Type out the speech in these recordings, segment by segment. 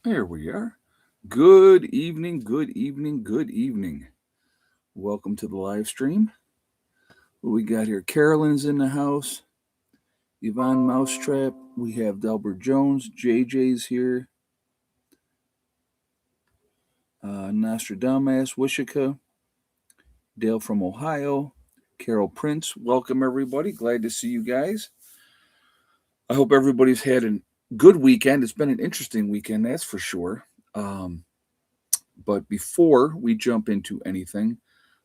Here we are. Good evening, good evening, good evening. Welcome to the live stream. What we got here? Carolyn's in the house. Yvonne Mousetrap. We have Delbert Jones. JJ's here. Nostradamus. Wishika. Dale from Ohio. Carol Prince. Welcome, everybody. Glad to see you guys. I hope everybody's had a good weekend. It's been an interesting weekend, that's for sure. But before we jump into anything,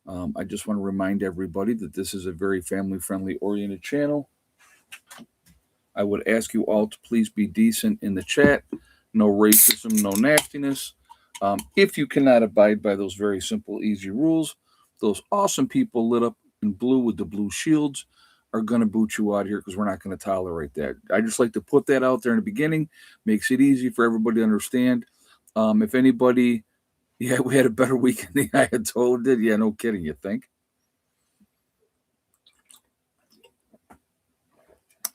I just want to remind everybody that this is a very family friendly oriented channel. I would ask you all to please be decent in the chat. No racism, no nastiness. If you cannot abide by those very simple, easy rules, those awesome people lit up in blue with the blue shields are going to boot you out here because we're not going to tolerate that. I just like to put that out there in the beginning. Makes it easy for everybody to understand. If anybody, yeah, we had a better weekend than I had told it. Yeah, no kidding, you think?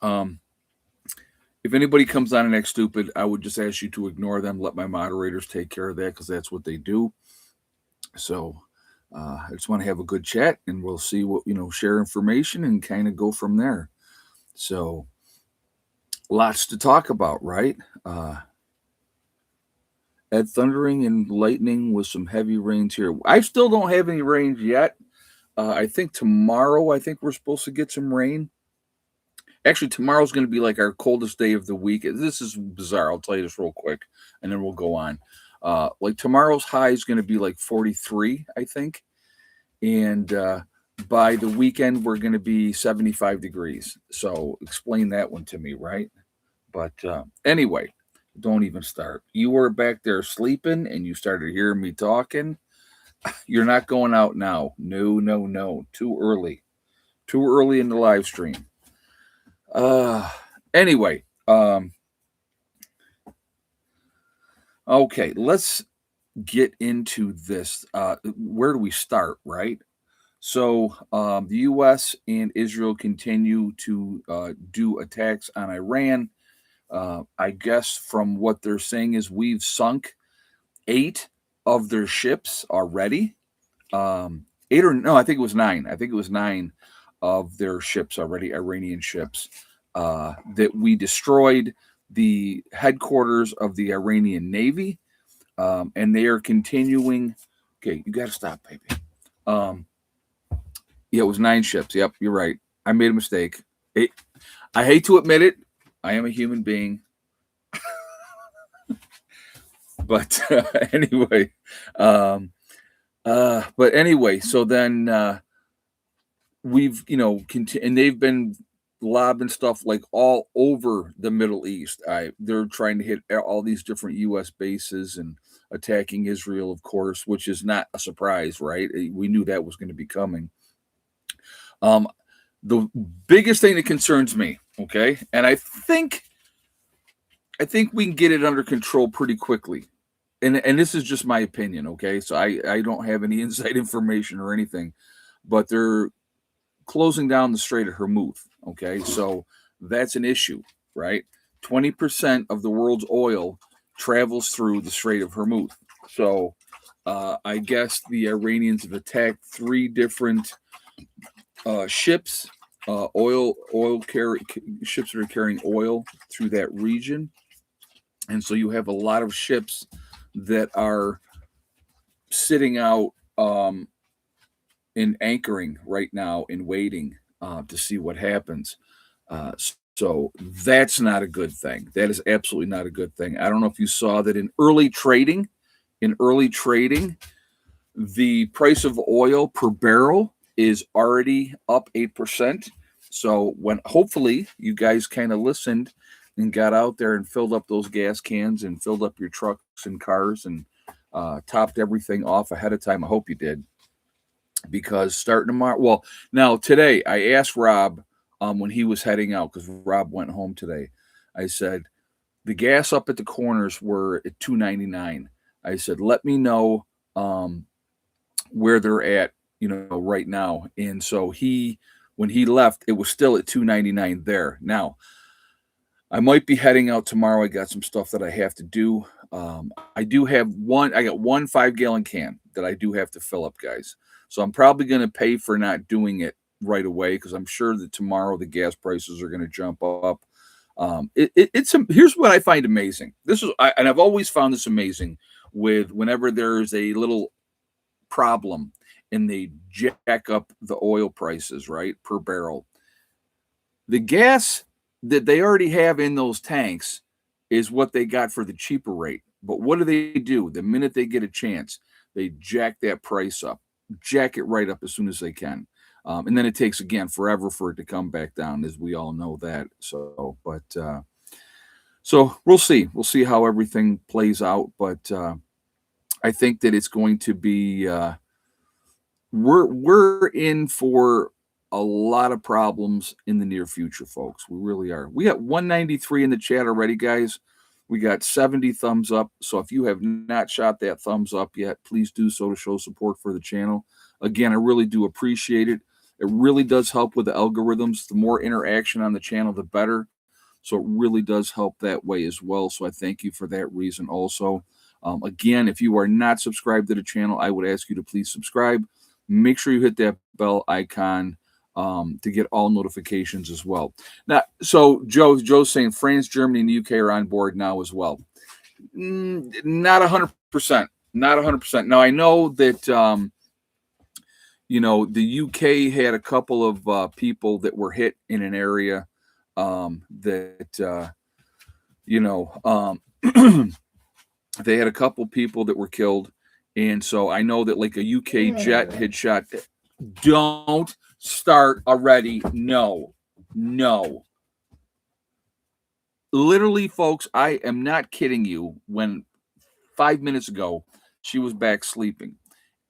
If anybody comes on and acts stupid, I would just ask you to ignore them. Let my moderators take care of that because that's what they do. So I just want to have a good chat and we'll see what, share information and kind of go from there. So lots to talk about, right? At thundering and lightning with some heavy rains here. I still don't have any rains yet. I think tomorrow, we're supposed to get some rain. Actually, tomorrow's going to be like our coldest day of the week. This is bizarre. I'll tell you this real quick, and then we'll go on. Like tomorrow's high is going to be like 43, I think. And by the weekend, we're going to be 75 degrees. So explain that one to me, right? But anyway, don't even start. You were back there sleeping and you started hearing me talking. You're not going out now. No, no, no. Too early. Too early in the live stream. Anyway, okay, let's get into this. Where do we start, right? So, the U.S. and Israel continue to do attacks on Iran. I guess from what they're saying is we've sunk 8 of their ships already. 8 or no, I think it was 9. I think it was 9 of their ships already, Iranian ships, that we destroyed the headquarters of the Iranian Navy, and they are continuing. Okay, you got to stop, baby. Yeah, it was 9 ships. Yep, you're right. I made a mistake. I hate to admit it. I am a human being. But anyway, so then we've, and they've been lobbing stuff like all over the Middle East. They're trying to hit all these different U.S. bases and attacking Israel, of course, which is not a surprise, right? We knew that was going to be coming. The biggest thing that concerns me, okay, and I think we can get it under control pretty quickly. And this is just my opinion, okay? So I don't have any inside information or anything, but they're closing down the Strait of Hormuz, okay? So that's an issue, right? 20% of the world's oil travels through the Strait of Hormuz. So I guess the Iranians have attacked 3 different ships, ships that are carrying oil through that region. And so you have a lot of ships that are sitting out and anchoring right now and waiting to see what happens. So that's not a good thing. That is absolutely not a good thing. I don't know if you saw that in early trading, the price of oil per barrel is already up 8%. So when hopefully you guys kind of listened and got out there and filled up those gas cans and filled up your trucks and cars and topped everything off ahead of time. I hope you did. Because starting tomorrow, well, now today, I asked Rob when he was heading out, because Rob went home today. I said, the gas up at the corners were at $2.99. I said, let me know where they're at, right now. And so when he left, it was still at $2.99 there. Now, I might be heading out tomorrow. I got some stuff that I have to do. I do have one. I got one 5-gallon can that I do have to fill up, guys. So I'm probably going to pay for not doing it right away because I'm sure that tomorrow the gas prices are going to jump up. Here's what I find amazing. And I've always found this amazing with whenever there's a little problem and they jack up the oil prices, right, per barrel. The gas that they already have in those tanks is what they got for the cheaper rate. But what do? The minute they get a chance, they jack that price up, jack it right up as soon as they can. And then it takes, again, forever for it to come back down, as we all know that. So we'll see. We'll see how everything plays out. But I think that it's going to be we're in for a lot of problems in the near future, folks. We really are. We got 193 in the chat already, guys. We got 70 thumbs up. So if you have not shot that thumbs up yet, please do so to show support for the channel. Again, I really do appreciate it. It really does help with the algorithms. The more interaction on the channel, the better. So it really does help that way as well. So I thank you for that reason also. Again, if you are not subscribed to the channel, I would ask you to please subscribe. Make sure you hit that bell icon to get all notifications as well. Now, so Joe's saying France, Germany, and the UK are on board now as well. Not 100%. Not 100%. Now, I know that, the UK had a couple of people that were hit in an area they had a couple people that were killed. And so I know that like a UK jet had shot. Don't start already. No. Literally, folks, I am not kidding you. When 5 minutes ago, she was back sleeping.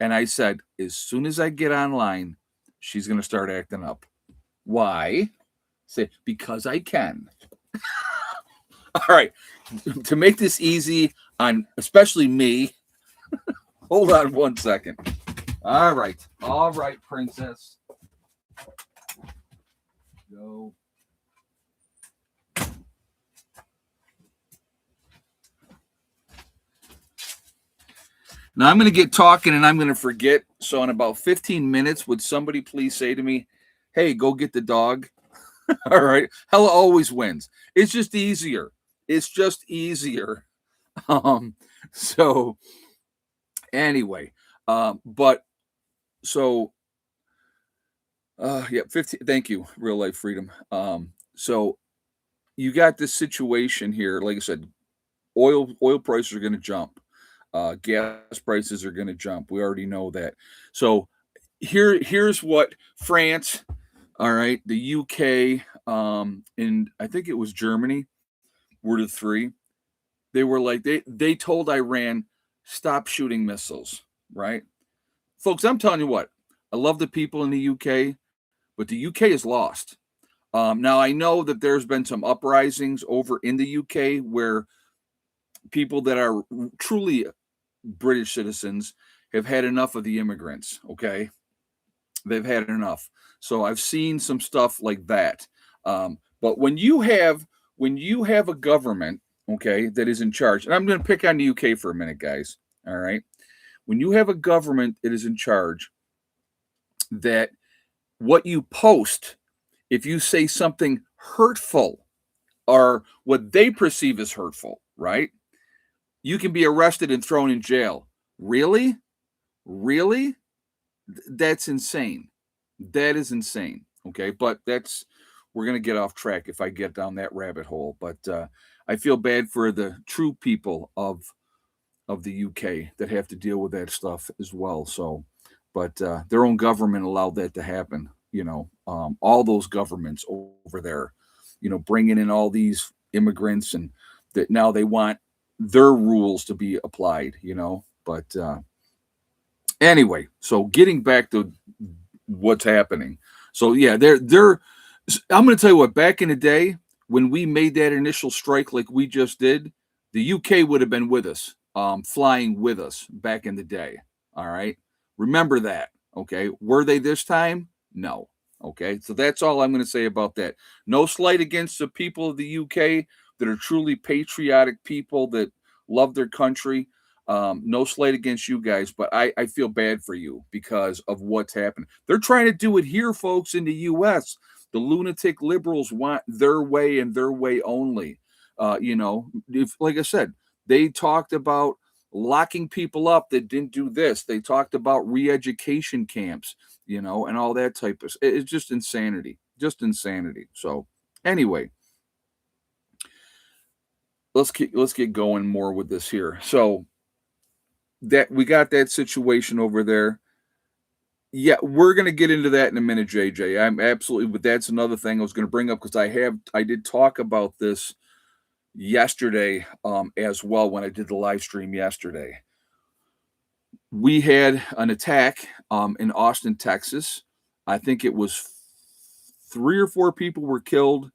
And I said, as soon as I get online, she's going to start acting up. Why? Say, because I can. All right. To make this easy on especially me, hold on 1 second. All right, princess. Go. Now I'm going to get talking and I'm going to forget. So in about 15 minutes, would somebody please say to me, hey, go get the dog? All right. Hella always wins. It's just easier. So anyway, 15. Thank you, Real Life Freedom. So you got this situation here. Like I said, oil prices are going to jump. Gas prices are going to jump. We already know that. So here's what France, all right, the UK, and I think it was Germany were the three. They were like, they told Iran, stop shooting missiles, right? Folks, I'm telling you what, I love the people in the UK, but the UK is lost. Now, I know that there's been some uprisings over in the UK where people that are truly British citizens have had enough of the immigrants, okay? They've had enough. So I've seen some stuff like that. But when you have a government, okay, that is in charge, and I'm going to pick on the UK for a minute, guys, all right? When you have a government that is in charge, that what you post, if you say something hurtful or what they perceive as hurtful, right? You can be arrested and thrown in jail. Really? That's insane. That is insane. Okay, but we're going to get off track if I get down that rabbit hole. But I feel bad for the true people of the UK that have to deal with that stuff as well. So, but their own government allowed that to happen. All those governments over there, bringing in all these immigrants, and that now they want their rules to be applied, but anyway, so getting back to what's happening. So yeah, I'm going to tell you what, back in the day when we made that initial strike like we just did, the UK would have been with us, flying with us back in the day. All right. Remember that. Okay. Were they this time? No. Okay. So that's all I'm going to say about that. No slight against the people of the UK that are truly patriotic people that love their country. No slight against you guys, but I feel bad for you because of what's happened. They're trying to do it here, folks, in the U.S. The lunatic liberals want their way and their way only. If, like I said, they talked about locking people up that didn't do this. They talked about re-education camps, and all that type of. It's just insanity, just insanity. So, anyway, let's get going more with this here. So that we got that situation over there. Yeah, we're gonna get into that in a minute, JJ. I'm absolutely, but that's another thing I was gonna bring up because I did talk about this yesterday as well when I did the live stream yesterday. We had an attack in Austin, Texas. I think it was 3 or 4 people were killed,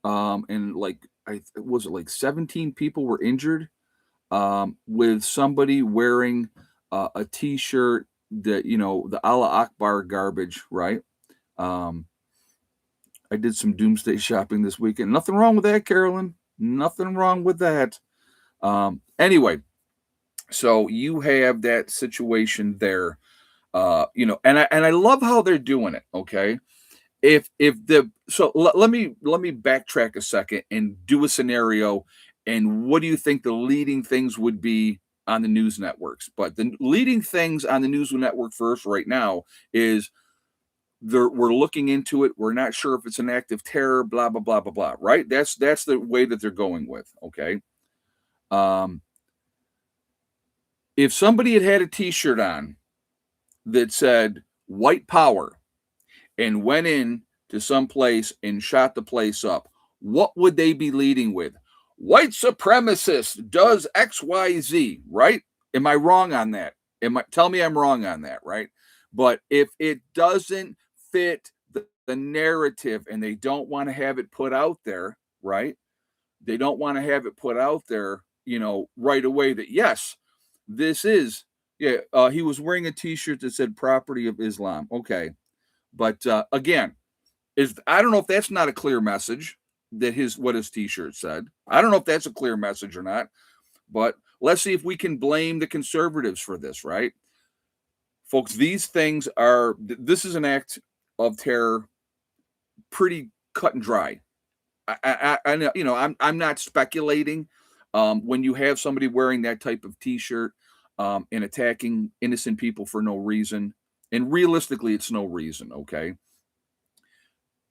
and like I was it like 17 people were injured, with somebody wearing a T-shirt that the Allah Akbar garbage, right? Um, I did some doomsday shopping this weekend. Nothing wrong with that, Carolyn. Nothing wrong with that. Anyway, so you have that situation there, and I love how they're doing it. Okay, if the so let me backtrack a second and do a scenario, and what do you think the leading things would be on the news networks? But the leading things on the news network first right now is we're looking into it. We're not sure if it's an act of terror, blah blah blah blah blah. Right? That's the way that they're going with. Okay. Um, if somebody had a T-shirt on that said "White Power" and went in to some place and shot the place up, what would they be leading with? White supremacist does XYZ, right? Am I wrong on that? Tell me I'm wrong on that, right? But if it doesn't fit the narrative and they don't want to have it put out there, right? They don't want to have it put out there, right away that yes, this is yeah, he was wearing a t-shirt that said property of Islam. Okay. But again, I don't know if that's not a clear message that what his T-shirt said. I don't know if that's a clear message or not. But let's see if we can blame the conservatives for this, right, folks? These things are. This is an act of terror, pretty cut and dry. I know, I'm not speculating. When you have somebody wearing that type of T-shirt and attacking innocent people for no reason, and realistically, it's no reason. Okay.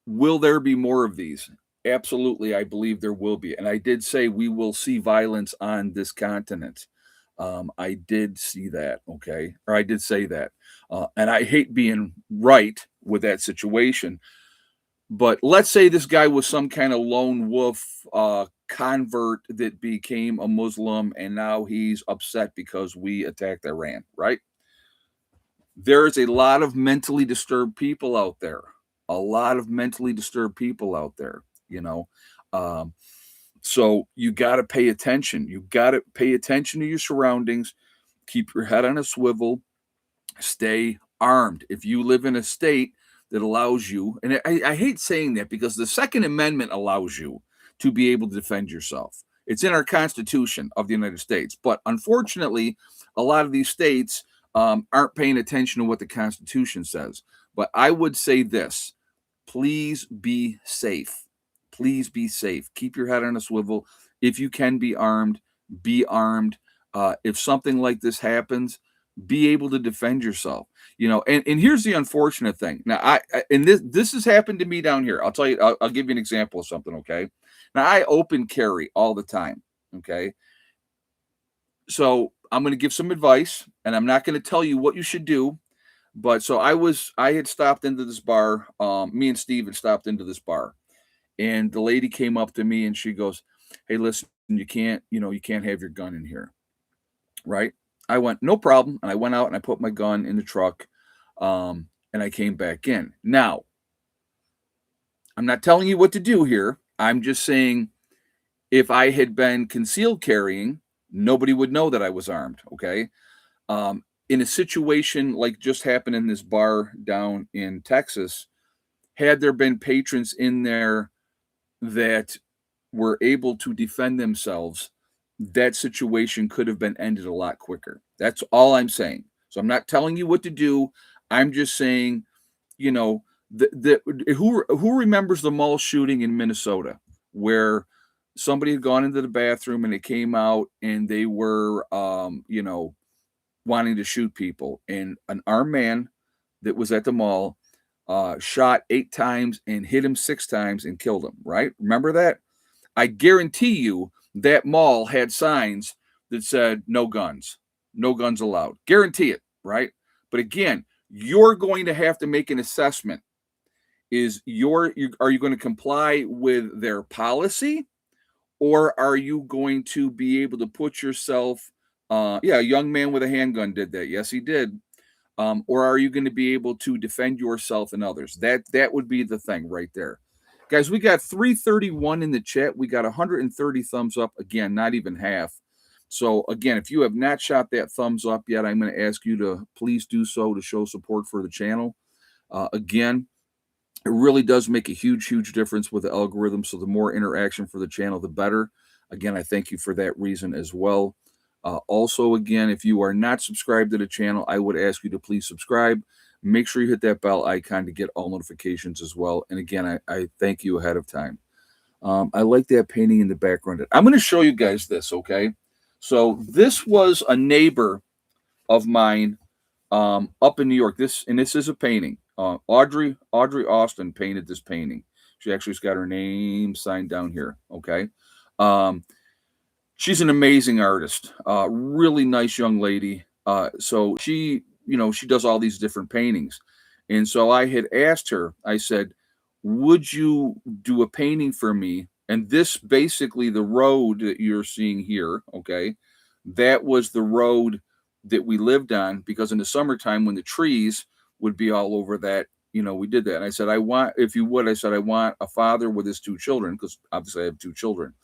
Will there be more of these? Absolutely, I believe there will be. And I did say we will see violence on this continent. I did see that, okay? Or I did say that. And I hate being right with that situation. But let's say this guy was some kind of lone wolf convert that became a Muslim and now he's upset because we attacked Iran, right? There's a lot of mentally disturbed people out there. A lot of mentally disturbed people out there, you know. Um, so you got to pay attention. You got to pay attention to your surroundings. Keep your head on a swivel. Stay armed. If you live in a state that allows you, and I hate saying that because the Second Amendment allows you to be able to defend yourself. It's in our Constitution of the United States. But unfortunately, a lot of these states aren't paying attention to what the Constitution says. But I would say this: please be safe. Please be safe. Keep your head on a swivel. If you can be armed, be armed. If something like this happens, be able to defend yourself. And here's the unfortunate thing. Now, and this has happened to me down here. I'll tell you. I'll give you an example of something. Okay. Now I open carry all the time. Okay. So I'm going to give some advice, and I'm not going to tell you what you should do. But so I had stopped into this bar. Me and Steve had stopped into this bar, and the lady came up to me and she goes, "Hey, listen, you can't have your gun in here." Right? I went, "No problem." And I went out and I put my gun in the truck. And I came back in. Now, I'm not telling you what to do here. I'm just saying if I had been concealed carrying, nobody would know that I was armed. Okay. In a situation like just happened in this bar down in Texas, had there been patrons in there that were able to defend themselves, that situation could have been ended a lot quicker. That's all I'm saying. So I'm not telling you what to do. I'm just saying, you know, who remembers the mall shooting in Minnesota where somebody had gone into the bathroom and it came out and they were, wanting to shoot people, and an armed man that was at the mall shot 8 times and hit him 6 times and killed him. Right? Remember that? I guarantee you that mall had signs that said no guns allowed. Guarantee it, right? But again, you're going to have to make an assessment. Are you going to comply with their policy, or are you going to be able to put yourself? Yeah, a young man with a handgun did that. Yes, he did. Or are you going to be able to defend yourself and others? That would be the thing right there. Guys, we got 331 in the chat. We got 130 thumbs up. Again, not even half. So again, if you have not shot that thumbs up yet, I'm going to ask you to please do so to show support for the channel. Again, it really does make a huge, huge difference with the algorithm. So the more interaction for the channel, the better. Again, I thank you for that reason as well. Also, again, if you are not subscribed to the channel, I would ask you to please subscribe. Make sure you hit that bell icon to get all notifications as well. And again, I thank you ahead of time. I like that painting in the background. I'm going to show you guys this, okay? So this was a neighbor of mine up in New York. This is a painting. Audrey Austin painted this painting. She actually's got her name signed down here, okay? She's an amazing artist, really nice young lady. So she does all these different paintings. And so I had asked her, I said, would you do a painting for me? And this basically the road that you're seeing here, okay, that was the road that we lived on, because in the summertime when the trees would be all over that, we did that. And I said, I want a father with his 2 children, because obviously I have 2 children.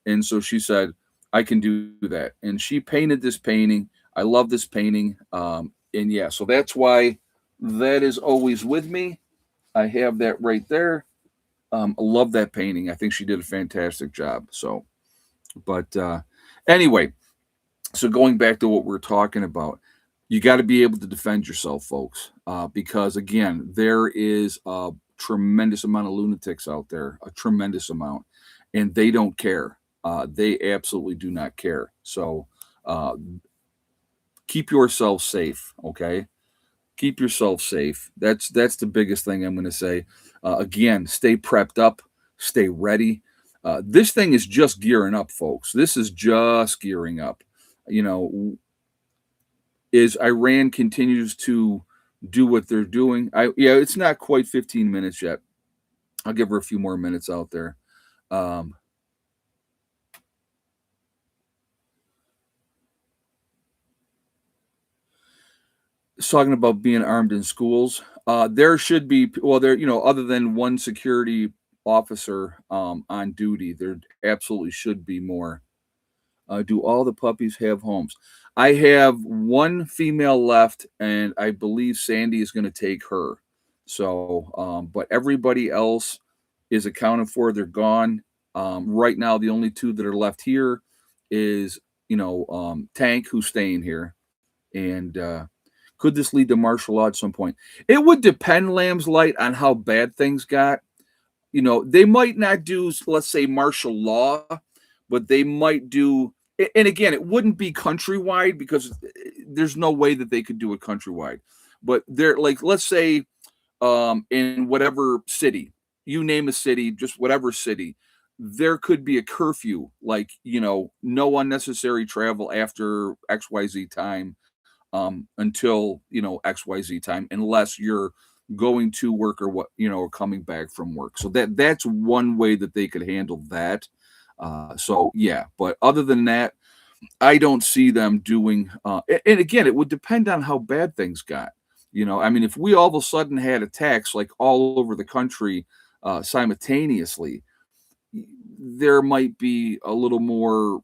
And so she said, I can do that. And she painted this painting. I love this painting. And yeah, so that's why that is always with me. I have that right there. I love that painting. I think she did a fantastic job. So, but anyway, so going back to what we're talking about, you got to be able to defend yourself, folks, because again, there is a tremendous amount of lunatics out there, a tremendous amount, and they don't care. They absolutely do not care. So keep yourself safe, okay? Keep yourself safe. That's the biggest thing I'm going to say. Again, stay prepped up, stay ready. This thing is just gearing up, folks. This is just gearing up. As Iran continues to do what they're doing, it's not quite 15 minutes yet. I'll give her a few more minutes out there. Talking about being armed in schools, there should be, other than one security officer on duty, there absolutely should be more. Do all the puppies have homes? I have one female left, and I believe Sandy is going to take her. So, but everybody else is accounted for. They're gone. Right now, the only 2 that are left here is, Tank, who's staying here. And could this lead to martial law at some point? It would depend, Lamb's Light, on how bad things got. They might not do, let's say, martial law, but they might do, and again, it wouldn't be countrywide, because there's no way that they could do it countrywide. But they're like, let's say, in whatever city, you name a city, just whatever city, there could be a curfew, like, no unnecessary travel after XYZ time, until, XYZ time, unless you're going to work or coming back from work. So that's one way that they could handle that. So yeah, but other than that, I don't see them doing, and again, it would depend on how bad things got. I mean, if we all of a sudden had attacks like all over the country simultaneously, there might be a little more,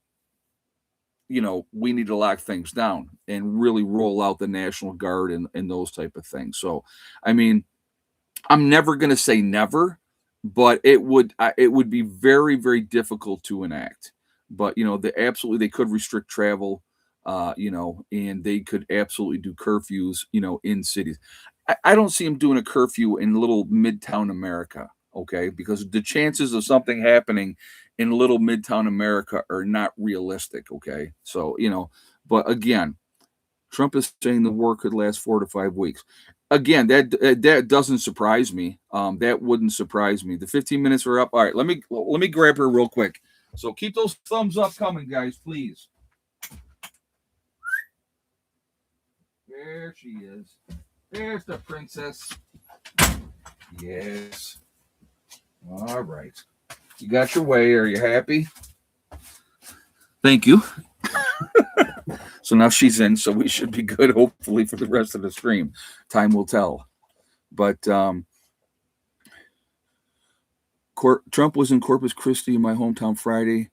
we need to lock things down and really roll out the National Guard and those type of things. So, I mean, I'm never going to say never, but it would be very, very difficult to enact. but they could restrict travel, and they could absolutely do curfews, in cities. I don't see them doing a curfew in little midtown America, okay? Because the chances of something happening in little midtown America are not realistic, okay? So, but again, Trump is saying the war could last 4 to 5 weeks. Again, that doesn't surprise me. That wouldn't surprise me. The 15 minutes are up. All right, let me grab her real quick. So keep those thumbs up coming, guys, please. There she is. There's the princess. Yes. All right. You got your way. Are you happy? Thank you. So now she's in, so we should be good, hopefully, for the rest of the stream. Time will tell. But Trump was in Corpus Christi, my hometown, Friday.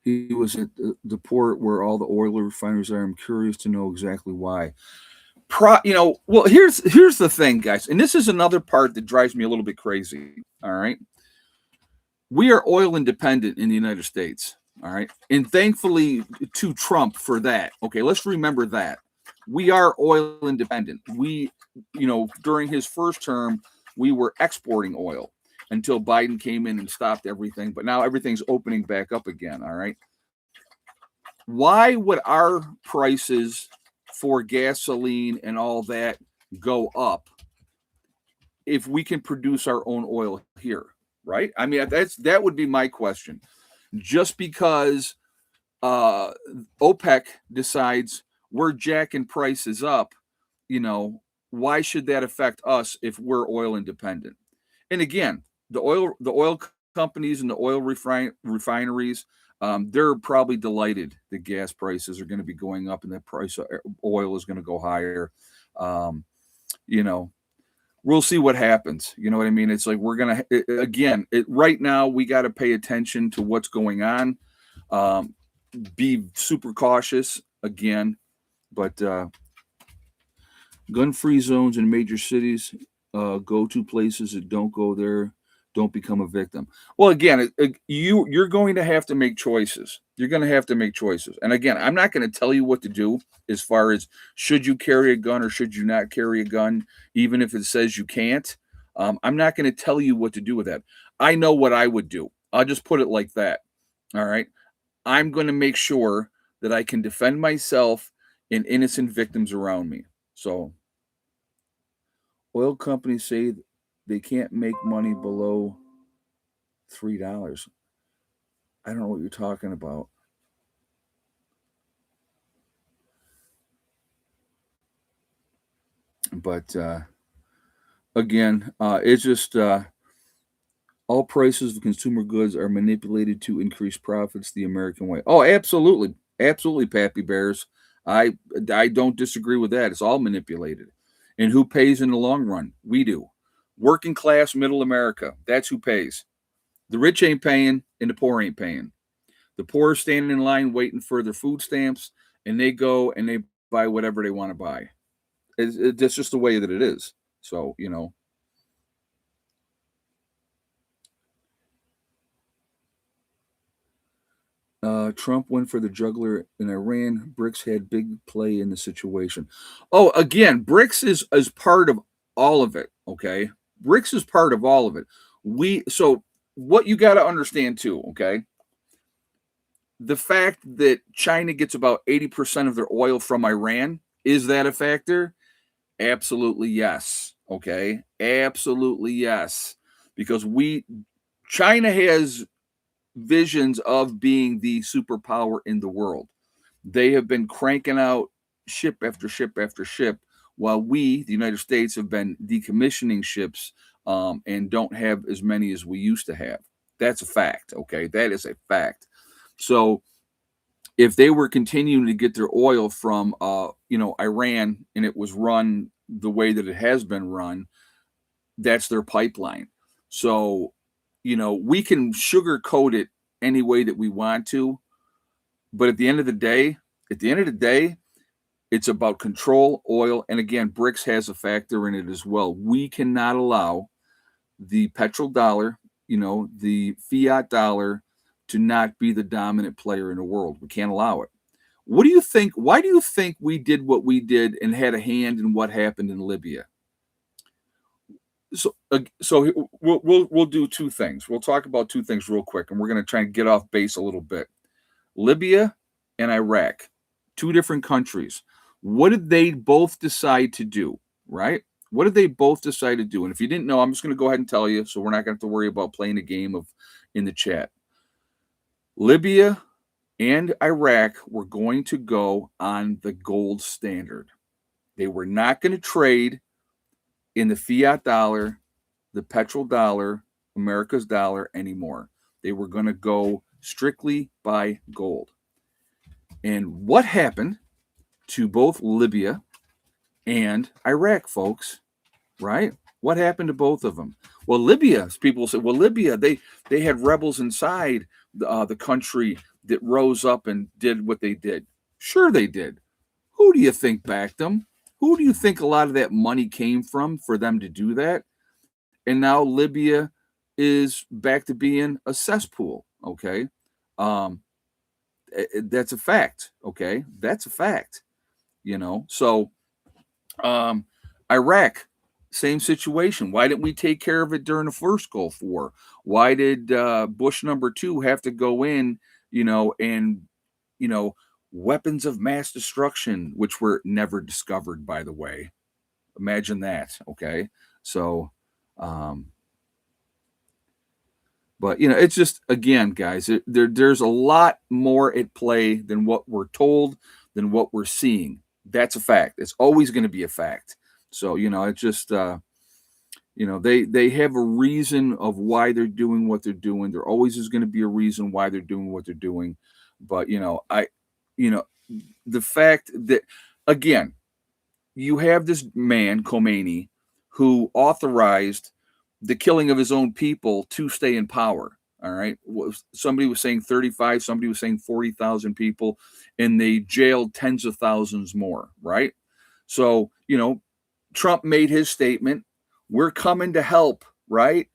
He was at the port where all the oil refineries are. I'm curious to know exactly why. Well, here's the thing, guys, and this is another part that drives me a little bit crazy. All right, we are oil independent in the United States. All right, and thankfully to Trump for that. Okay, let's remember that we are oil independent. We, during his first term, we were exporting oil until Biden came in and stopped everything. But now everything's opening back up again. All right, why would our prices for gasoline and all that go up if we can produce our own oil here, right? I mean, that would be my question. Just because OPEC decides we're jacking prices up, why should that affect us if we're oil independent? And again, the oil companies and the oil refineries, they're probably delighted that gas prices are going to be going up and the price of oil is going to go higher. We'll see what happens. You know what I mean? It's like we're going to, right now, we got to pay attention to what's going on. Be super cautious again, but gun-free zones in major cities, go to places that don't go there. Don't become a victim. Well, again, you're going to have to make choices. You're going to have to make choices. And again, I'm not going to tell you what to do as far as should you carry a gun or should you not carry a gun, even if it says you can't. I'm not going to tell you what to do with that. I know what I would do. I'll just put it like that. All right. I'm going to make sure that I can defend myself and innocent victims around me. So, oil companies say they can't make money below $3. I don't know what you're talking about. But again, it's just all prices of consumer goods are manipulated to increase profits the American way. Oh, absolutely. Absolutely, Pappy Bears. I don't disagree with that. It's all manipulated. And who pays in the long run? We do. Working class, middle America. That's who pays. The rich ain't paying, and the poor ain't paying. The poor are standing in line waiting for their food stamps, and they go and they buy whatever they want to buy. That's just the way that it is. So, Trump went for the juggler in Iran. BRICS had big play in the situation. Oh, again, BRICS is part of all of it. Okay, BRICS is part of all of it. So what you got to understand too. Okay, the fact that China gets about 80% of their oil from Iran, is that a factor? Absolutely yes. Okay, absolutely yes, because China has visions of being the superpower in the world. They have been cranking out ship after ship after ship, while we, the United States, have been decommissioning ships and don't have as many as we used to have. That's a fact. Okay, that is a fact. So if they were continuing to get their oil from Iran, and it was run the way that it has been run, that's their pipeline. So we can sugarcoat it any way that we want to, but at the end of the day, it's about control, oil, and again, BRICS has a factor in it as well. We cannot allow the petrodollar, the fiat dollar, to not be the dominant player in the world. We can't allow it. What do you think? Why do you think we did what we did and had a hand in what happened in Libya? So we'll do two things. We'll talk about two things real quick, and we're going to try and get off base a little bit. Libya and Iraq, two different countries. What did they both decide to do? Right? What did they both decide to do? And if you didn't know, I'm just going to go ahead and tell you, so we're not going to have to worry about playing a game of in the chat. Libya and Iraq were going to go on the gold standard. They were not going to trade in the fiat dollar, the petrodollar, America's dollar anymore. They were going to go strictly by gold. And what happened to both Libya and Iraq, folks? Right? What happened to both of them? Well, Libya, people say, well, Libya, they had rebels inside the country that rose up and did what they did. Sure, they did. Who do you think backed them? Who do you think a lot of that money came from for them to do that? And now Libya is back to being a cesspool. Okay. That's a fact. Okay. That's a fact. So Iraq, same situation. Why didn't we take care of it during the first Gulf War? Why did Bush #2 have to go in, and, weapons of mass destruction, which were never discovered, by the way. Imagine that. Okay. So, but it's just, again, guys, there's a lot more at play than what we're told, than what we're seeing. That's a fact. It's always going to be a fact. So, it's just, they have a reason of why they're doing what they're doing. There always is going to be a reason why they're doing what they're doing. But, the fact that, again, you have this man, Khomeini, who authorized the killing of his own people to stay in power. All right. Somebody was saying 35, somebody was saying 40,000 people, and they jailed tens of thousands more. Right. So, Trump made his statement. We're coming to help. Right.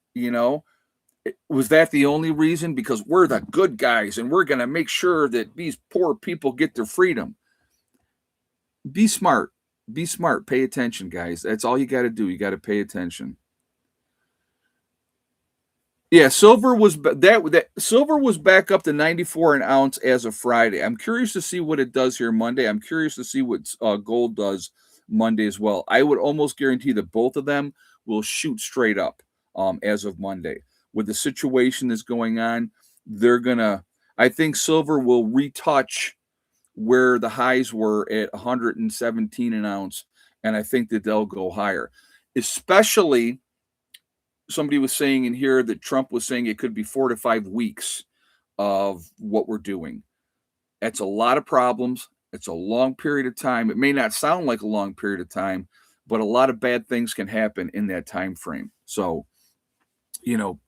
Was that the only reason? Because we're the good guys and we're going to make sure that these poor people get their freedom. Be smart. Be smart. Pay attention, guys. That's all you got to do. You got to pay attention. Yeah, silver was silver was back up to 94 an ounce as of Friday. I'm curious to see what it does here Monday. I'm curious to see what gold does Monday as well. I would almost guarantee that both of them will shoot straight up as of Monday. With the situation that's going on, I think silver will retouch where the highs were at 117 an ounce, and I think that they'll go higher. Especially, somebody was saying in here that Trump was saying it could be 4 to 5 weeks of what we're doing. That's a lot of problems. It's a long period of time. It may not sound like a long period of time, but a lot of bad things can happen in that time frame. So,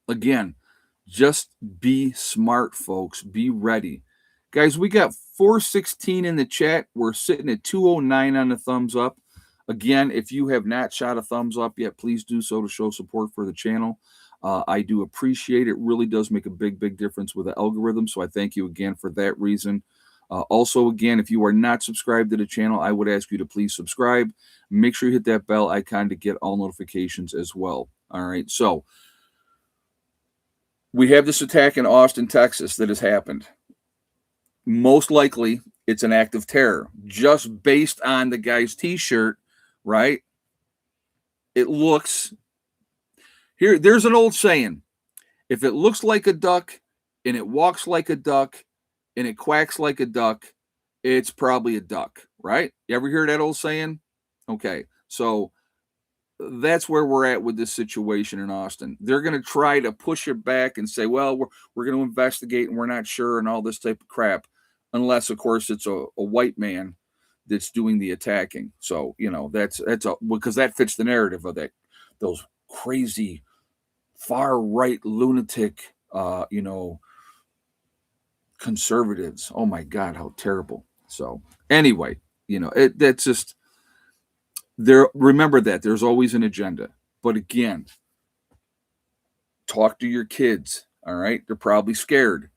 again, just be smart, folks. Be ready. Guys, we got 416 in the chat. We're sitting at 209 on the thumbs up. Again, if you have not shot a thumbs up yet, please do so to show support for the channel. I do appreciate it. It really does make a big, big difference with the algorithm. So I thank you again for that reason. Also, again, if you are not subscribed to the channel, I would ask you to please subscribe. Make sure you hit that bell icon to get all notifications as well. All right. So we have this attack in Austin, Texas that has happened. Most likely it's an act of terror just based on the guy's t-shirt, right? It looks here. There's an old saying. If it looks like a duck and it walks like a duck and it quacks like a duck, it's probably a duck, right? You ever hear that old saying? Okay. So that's where we're at with this situation in Austin. They're going to try to push it back and say, well, we're going to investigate and we're not sure and all this type of crap, unless, of course, it's a white man that's doing the attacking. So, that's because that fits the narrative of those crazy far right lunatic, conservatives. Oh my God, how terrible. So anyway, that's just there. Remember that there's always an agenda, but again, talk to your kids. All right. They're probably scared.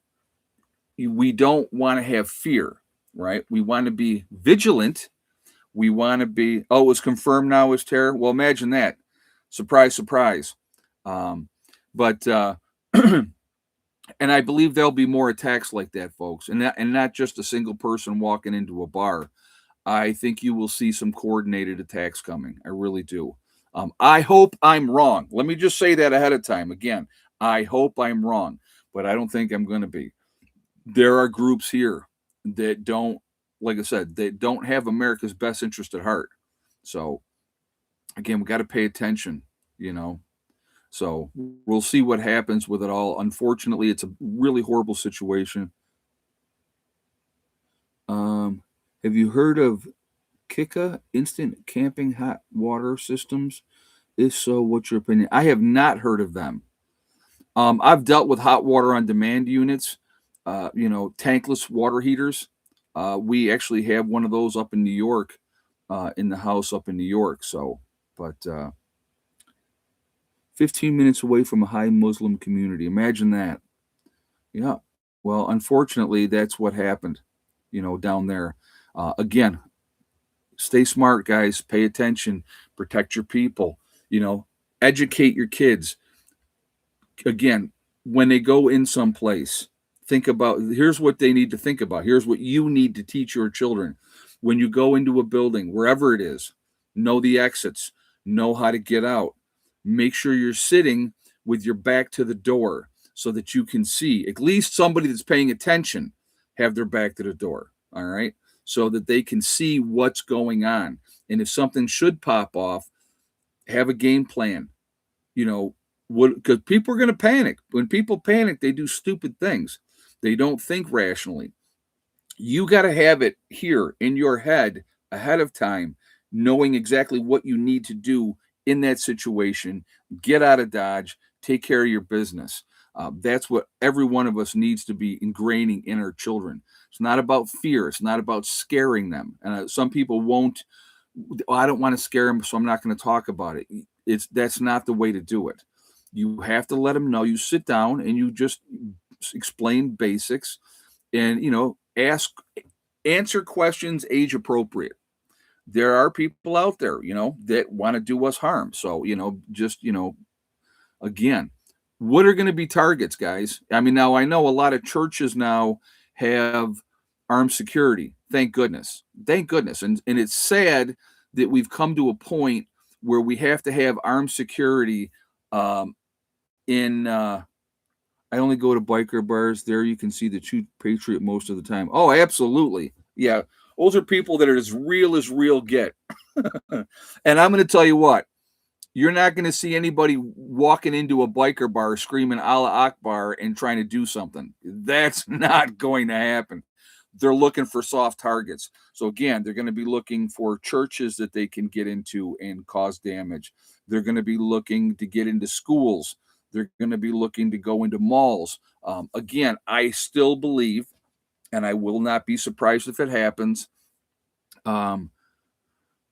we don't want to have fear, right? We want to be vigilant. We want to be, oh, it's confirmed now as terror. Well, imagine that. Surprise, surprise. Um, but and I believe there'll be more attacks like that, folks, and not just a single person walking into a bar. I think you will see some coordinated attacks coming. I really do. I hope I'm wrong. Let me just say that ahead of time. Again, I hope I'm wrong, but I don't think I'm going to be. There are groups here that don't, like I said, they don't have America's best interest at heart. So again, we got to pay attention, you know. So we'll see what happens with it all. Unfortunately, it's a really horrible situation. Um, have you heard of Kika instant camping hot water systems? If so, what's your opinion? I have not heard of them. I've dealt with hot water on demand units, tankless water heaters. We actually have one of those up in New York, in the house up in New York. So, but 15 minutes away from a high Muslim community. Imagine that. Yeah. Well, unfortunately, that's what happened, down there. Again, stay smart, guys. Pay attention. Protect your people. You know, educate your kids. Again, when they go in someplace, think about, here's what they need to think about. Here's what you need to teach your children. When you go into a building, wherever it is, know the exits, know how to get out. Make sure you're sitting with your back to the door so that you can see, at least somebody that's paying attention have their back to the door. All right. So that they can see what's going on. And if something should pop off, have a game plan. You know, what, because people are going to panic. When people panic, they do stupid things. They don't think rationally. You got to have it here in your head ahead of time, knowing exactly what you need to do in that situation. Get out of Dodge, take care of your business. That's what every one of us needs to be ingraining in our children. It's not about fear. It's not about scaring them. And some people won't. "Oh, I don't want to scare them, so I'm not going to talk about it." That's not the way to do it. You have to let them know. You sit down and you just explain basics, and answer questions age appropriate. There are people out there, that want to do us harm. So, again, what are going to be targets, guys? I mean, now I know a lot of churches now have armed security. Thank goodness. Thank goodness. And it's sad that we've come to a point where we have to have armed security in I only go to biker bars. There you can see the true patriot most of the time. Oh, absolutely. Yeah. Those are people that are as real get. And I'm going to tell you what, you're not going to see anybody walking into a biker bar screaming Allah Akbar and trying to do something. That's not going to happen. They're looking for soft targets. So again, they're going to be looking for churches that they can get into and cause damage. They're going to be looking to get into schools. They're going to be looking to go into malls. Again, I still believe, and I will not be surprised if it happens. Um,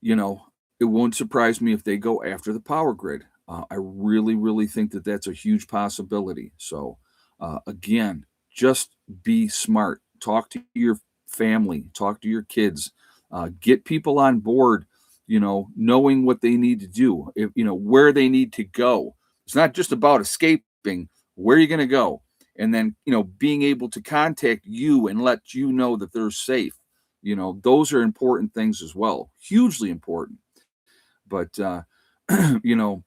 it won't surprise me if they go after the power grid. I really, really think that that's a huge possibility. So, again, just be smart. Talk to your family, talk to your kids, get people on board, knowing what they need to do, if, where they need to go. It's not just about escaping. Where are you going to go? And then, being able to contact you and let you know that they're safe. Those are important things as well, hugely important. But, you know,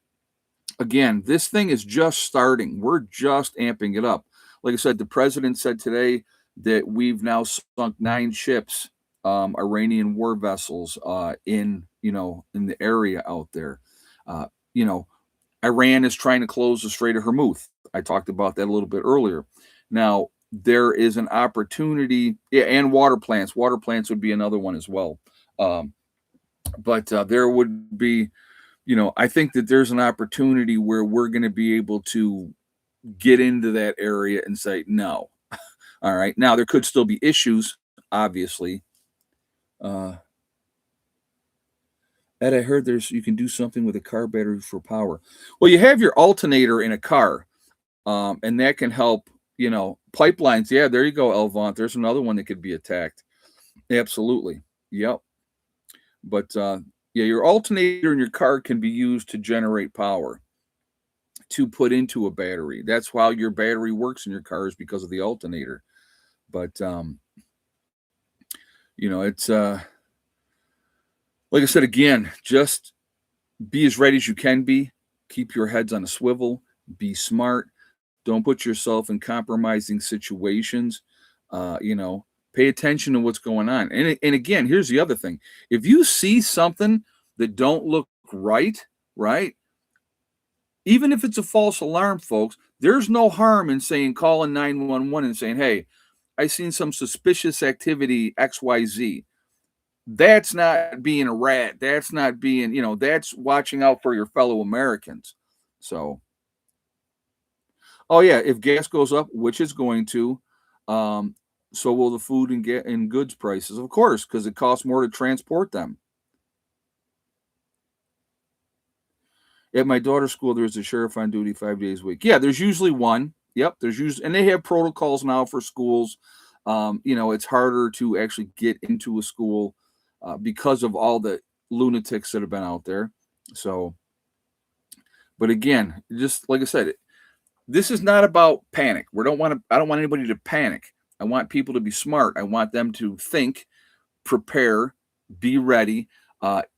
again, this thing is just starting. We're just amping it up. Like I said, the president said today that we've now sunk 9 ships, Iranian war vessels, in the area out there. Uh, you know, Iran is trying to close the Strait of Hormuz. I talked about that a little bit earlier. Now, there is an opportunity, yeah, and water plants. Water plants would be another one as well. But there would be, I think that there's an opportunity where we're going to be able to get into that area and say, no. All right. Now, there could still be issues, obviously. Ed, I heard you can do something with a car battery for power. Well, you have your alternator in a car, and that can help, Pipelines, yeah, there you go, Elvont. There's another one that could be attacked. Absolutely. Yep. But yeah, your alternator in your car can be used to generate power to put into a battery. That's how your battery works in your car is because of the alternator. But it's like I said again, just be as ready as you can be. Keep your heads on a swivel. Be smart. Don't put yourself in compromising situations. Pay attention to what's going on. And again, here's the other thing: if you see something that don't look right, even if it's a false alarm, folks, there's no harm in saying calling 911 and saying, "Hey, I seen some suspicious activity XYZ." That's not being a rat. That's not being, that's watching out for your fellow Americans. So, oh yeah, if gas goes up, which it's going to, um, so will the food and goods prices, of course, because it costs more to transport them. At my daughter's school, there's a sheriff on duty 5 days a week. Yeah, there's usually one. Yep, there's usually, and they have protocols now for schools. It's harder to actually get into a school because of all the lunatics that have been out there. So, but again, just like I said, this is not about panic. I don't want anybody to panic. I want people to be smart. I want them to think, prepare, be ready.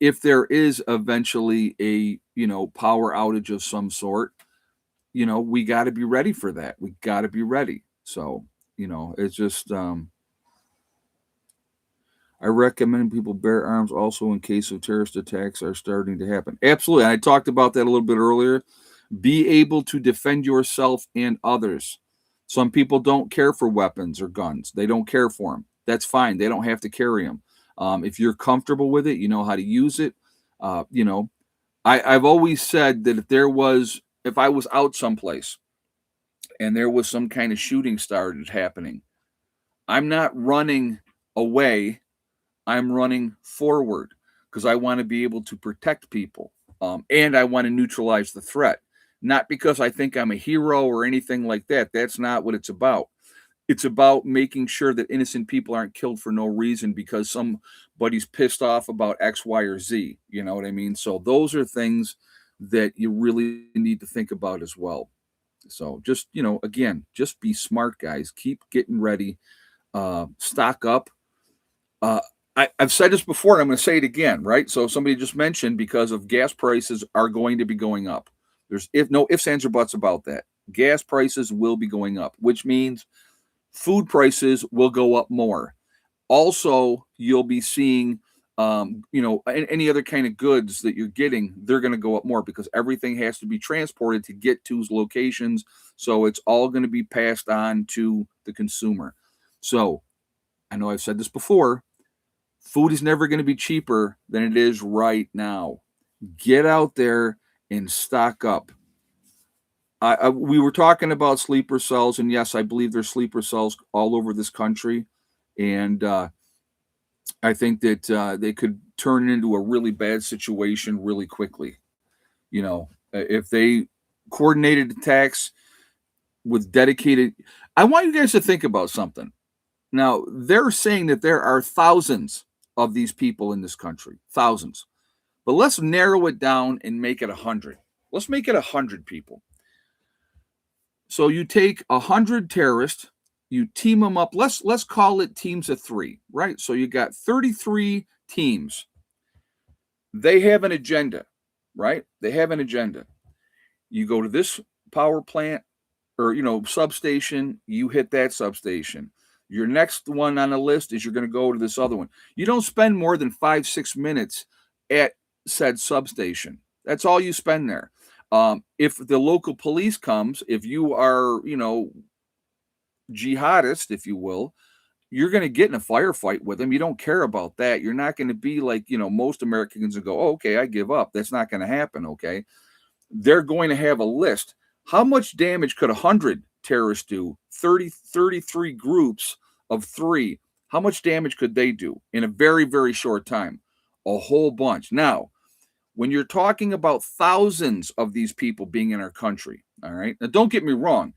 If there is eventually a, power outage of some sort, we got to be ready for that. We got to be ready. So, it's just, I recommend people bear arms also in case of terrorist attacks are starting to happen. Absolutely. I talked about that a little bit earlier. Be able to defend yourself and others. Some people don't care for weapons or guns. They don't care for them. That's fine. They don't have to carry them. If you're comfortable with it, you know how to use it. Uh, you know, I've always said that if I was out someplace and there was some kind of shooting started happening, I'm not running away. I'm running forward because I want to be able to protect people. And I want to neutralize the threat. Not because I think I'm a hero or anything like that. That's not what it's about. It's about making sure that innocent people aren't killed for no reason because somebody's pissed off about X, Y, or Z. You know what I mean? So those are things that you really need to think about as well. So just, again, just be smart, guys. Keep getting ready. Stock up. Uh, I've said this before and I'm going to say it again, right? So somebody just mentioned because of gas prices are going to be going up. There's no ifs, ands, or buts about that. Gas prices will be going up, which means food prices will go up more. Also, you'll be seeing, any other kind of goods that you're getting, they're going to go up more because everything has to be transported to get to locations. So it's all going to be passed on to the consumer. So I know I've said this before. Food is never going to be cheaper than it is right now. Get out there and stock up. We were talking about sleeper cells, and yes, I believe there's sleeper cells all over this country, and I think that they could turn into a really bad situation really quickly. If they coordinated attacks with dedicated, I want you guys to think about something. Now, they're saying that there are thousands of these people in this country, thousands. But let's narrow it down and make it 100. Let's make it 100 people. So you take 100 terrorists, you team them up. Let's call it teams of 3, right? So you got 33 teams. They have an agenda, right? They have an agenda. You go to this power plant or substation, you hit that substation. Your next one on the list is you're going to go to this other one. You don't spend more than 5-6 minutes at said substation. That's all you spend there. If the local police comes, if you are, jihadist, if you will, you're going to get in a firefight with them. You don't care about that. You're not going to be like, most Americans and go, oh, okay, I give up. That's not going to happen. Okay. They're going to have a list. How much damage could 100 terrorists do? 33 groups of 3. How much damage could they do in a very, very short time? A whole bunch. Now, when you're talking about thousands of these people being in our country, all right, now don't get me wrong.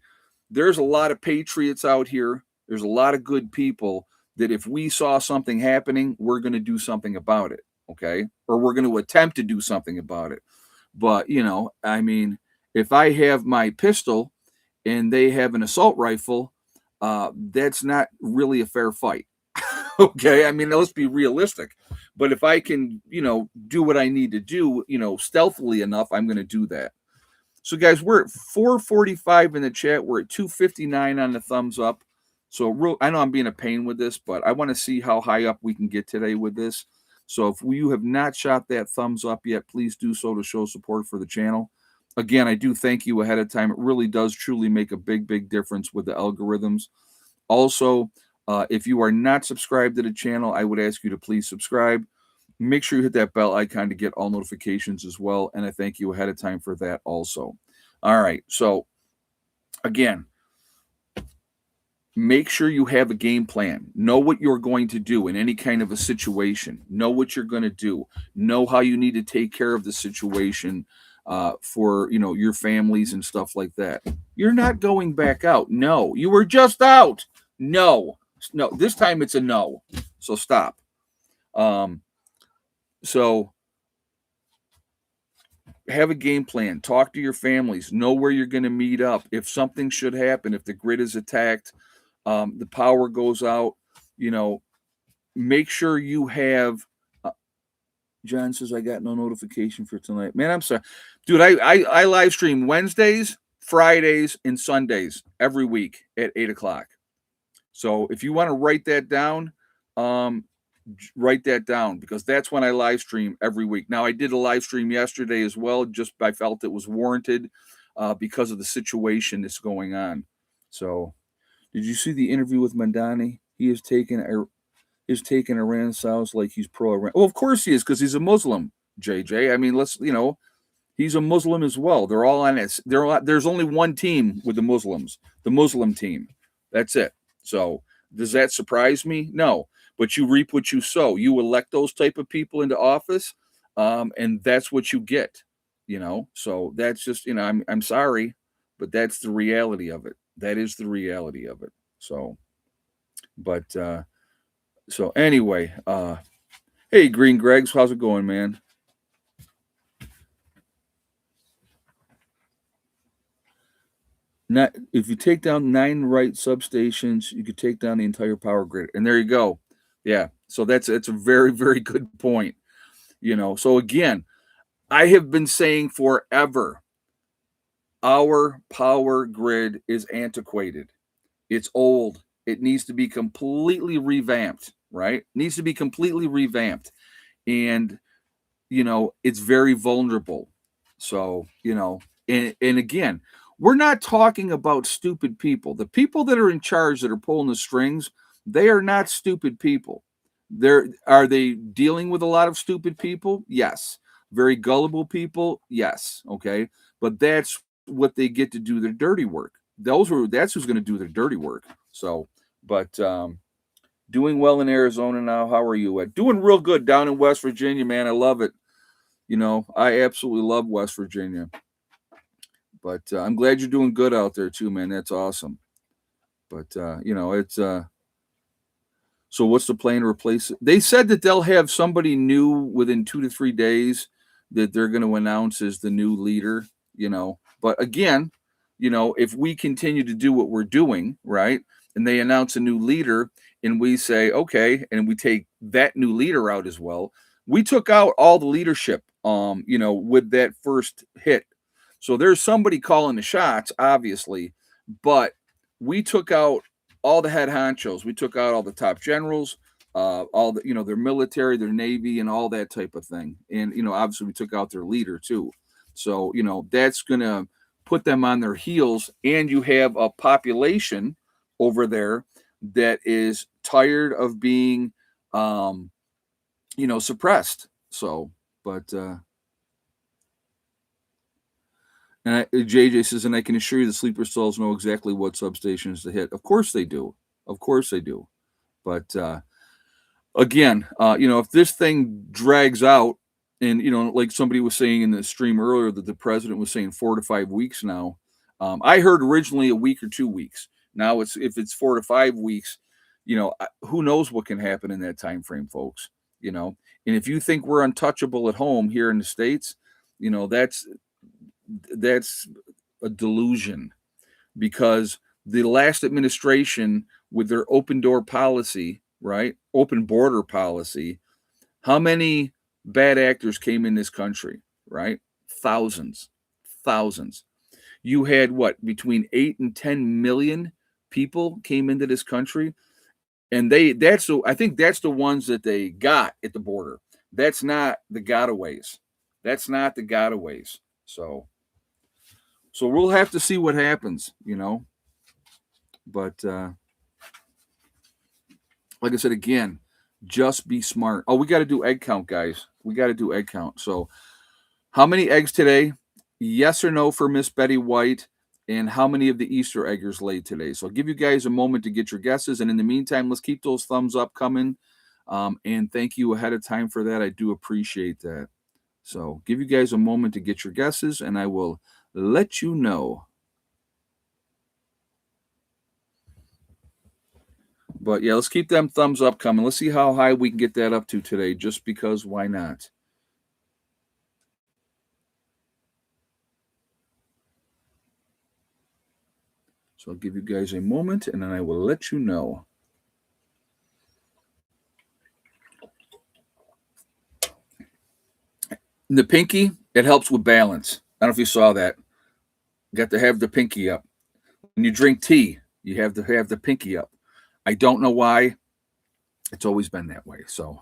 there's a lot of patriots out here. There's a lot of good people that if we saw something happening, we're going to do something about it. Okay. Or we're going to attempt to do something about it. But, I mean, if I have my pistol and they have an assault rifle, that's not really a fair fight. Okay. I mean, let's be realistic. But if I can, do what I need to do, stealthily enough, I'm going to do that. So, guys, we're at 445 in the chat. We're at 259 on the thumbs up. So, I know I'm being a pain with this, but I want to see how high up we can get today with this. So, if you have not shot that thumbs up yet, please do so to show support for the channel. Again, I do thank you ahead of time. It really does truly make a big, big difference with the algorithms. Also, if you are not subscribed to the channel, I would ask you to please subscribe. Make sure you hit that bell icon to get all notifications as well. And I thank you ahead of time for that also. All right. So, again, make sure you have a game plan. Know what you're going to do in any kind of a situation. Know what you're going to do. Know how you need to take care of the situation for, your families and stuff like that. You're not going back out. No, you were just out. No, this time it's a no. So stop. So have a game plan. Talk to your families. Know where you're going to meet up. If something should happen, if the grid is attacked, the power goes out, make sure you have. John says, I got no notification for tonight. Man, I'm sorry. Dude, I live stream Wednesdays, Fridays, and Sundays every week at 8 o'clock. So if you want to write that down, because that's when I live stream every week. Now, I did a live stream yesterday as well. Just I felt it was warranted because of the situation that's going on. So, did you see the interview with Mandani? He has taken Iran's south like he's pro-Iran. Well, of course he is, because he's a Muslim, JJ. I mean, he's a Muslim as well. They're all on it. There's only one team with the Muslims, the Muslim team. That's it. So, does that surprise me? No. But you reap what you sow. You elect those type of people into office, and that's what you get. So that's just, I'm sorry, but that's the reality of it. That is the reality of it. So, but so anyway, hey, Green Gregs, how's it going, man? If you take down 9 right substations, you could take down the entire power grid. And there you go. Yeah. So it's a very, very good point. So again, I have been saying forever, our power grid is antiquated. It's old. It needs to be completely revamped, right? Needs to be completely revamped. And, it's very vulnerable. So, and again, we're not talking about stupid people. The people that are in charge that are pulling the strings, they are not stupid people. Are they dealing with a lot of stupid people? Yes. Very gullible people? Yes. Okay. But that's what they get to do their dirty work. That's who's going to do their dirty work. So, but doing well in Arizona now. How are you? Doing real good down in West Virginia, man. I love it. I absolutely love West Virginia. But I'm glad you're doing good out there too, man. That's awesome. But it's so what's the plan to replace it? They said that they'll have somebody new within 2 to 3 days that they're going to announce as the new leader. But again, if we continue to do what we're doing, right, and they announce a new leader, and we say okay, and we take that new leader out as well. We took out all the leadership, with that first hit. So there's somebody calling the shots, obviously, but we took out all the head honchos. We took out all the top generals, all the, their military, their Navy, and all that type of thing. And, obviously we took out their leader too. So, that's going to put them on their heels. And you have a population over there that is tired of being, suppressed. So, but, and JJ says, and I can assure you the sleeper cells know exactly what substations to hit. Of course they do. Of course they do. But again, if this thing drags out, and like somebody was saying in the stream earlier that the president was saying 4 to 5 weeks now, I heard originally a week or 2 weeks. Now if it's 4 to 5 weeks, who knows what can happen in that time frame, folks. And if you think we're untouchable at home here in the States, that's a delusion, because the last administration, with their open door policy, right? Open border policy, how many bad actors came in this country, right? Thousands, thousands. You had what, between 8 and 10 million people came into this country, and I think that's the ones that they got at the border. That's not the gotaways. That's not the gotaways. So we'll have to see what happens. But like I said again, just be smart. Oh, we got to do egg count, guys. We got to do egg count. So, how many eggs today? Yes or no for Miss Betty White? And how many of the Easter eggers laid today? So I'll give you guys a moment to get your guesses. And in the meantime, let's keep those thumbs up coming. And thank you ahead of time for that. I do appreciate that. So give you guys a moment to get your guesses, and I will let you know. But yeah, let's keep them thumbs up coming. Let's see how high we can get that up to today, just because why not? So I'll give you guys a moment, and then I will let you know. The pinky, it helps with balance. I don't know if you saw that. You got to have the pinky up. When you drink tea, you have to have the pinky up. I don't know why. It's always been that way. So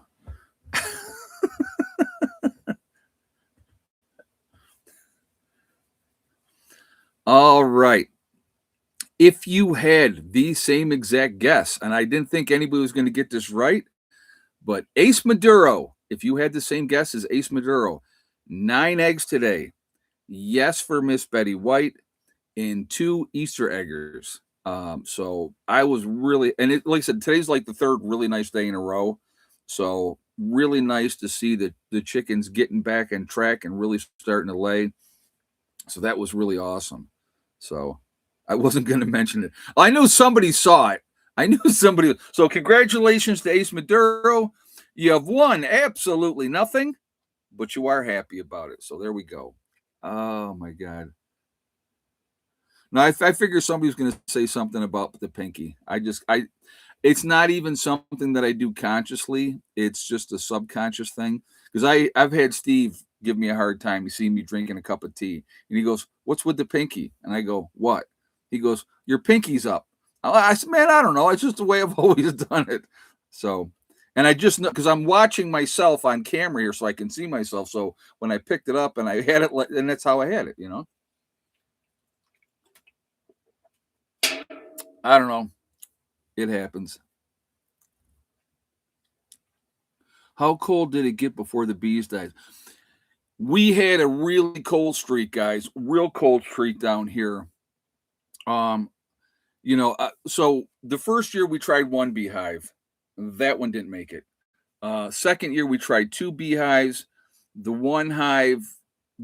all right. If you had the same exact guess, and I didn't think anybody was going to get this right, but Ace Maduro, if you had the same guess as Ace Maduro, 9 eggs today. Yes for Miss Betty White, and 2 Easter eggers. So I was really, and like I said, today's like the third really nice day in a row. So really nice to see the chickens getting back on track and really starting to lay. So that was really awesome. So I wasn't going to mention it. I knew somebody saw it. I knew somebody. So congratulations to Ace Maduro. You have won absolutely nothing, but you are happy about it. So there we go. Oh my God. Now I figure somebody's going to say something about the pinky. It's not even something that I do consciously. It's just a subconscious thing. Because I've had Steve give me a hard time. He see me drinking a cup of tea, and he goes, "What's with the pinky?" And I go, "What?" He goes, "Your pinky's up." I said, "Man, I don't know. It's just the way I've always done it." So, and I just know because I'm watching myself on camera here, so I can see myself. So when I picked it up and I had it, and that's how I had it. I don't know. It happens. How cold did it get before the bees died? We had a really cold streak, guys. Real cold streak down here. So the first year we tried 1 beehive. That one didn't make it. Second year we tried 2 beehives. The one hive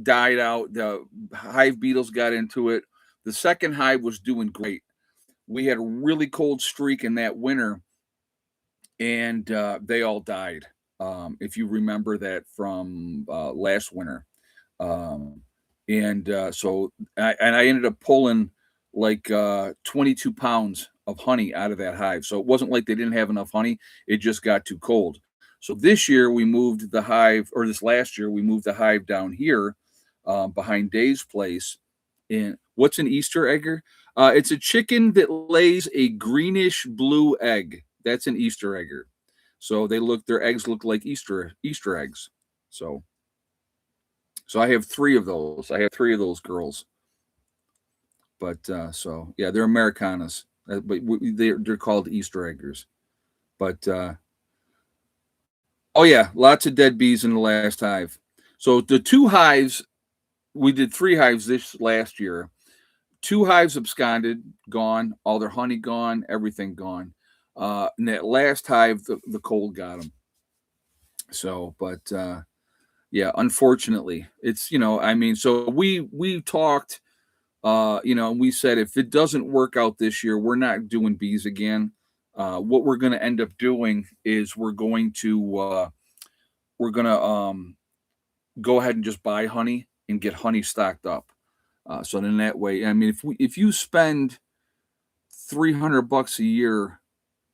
died out. The hive beetles got into it. The second hive was doing great. We had a really cold streak in that winter, and they all died. If you remember that from last winter. So I ended up pulling like 22 pounds of honey out of that hive. So it wasn't like they didn't have enough honey. It just got too cold. So this year we moved the hive, or this last year we moved the hive down here behind Dave's place. And what's an Easter egger? It's a chicken that lays a greenish blue egg. That's an Easter egger. So their eggs look like Easter eggs. So I have 3 of those. I have 3 of those girls. But so yeah, they're Americanas, but they're called Easter eggers. But oh yeah, lots of dead bees in the last hive. So the 2 hives, we did 3 hives this last year. 2 hives absconded, gone, all their honey gone, everything gone. And that last hive, the cold got them. So, but yeah, unfortunately, it's so we talked And we said if it doesn't work out this year, we're not doing bees again. What we're going to end up doing is we're going to go ahead and just buy honey and get honey stocked up. So then that way, I mean, if you spend $300 a year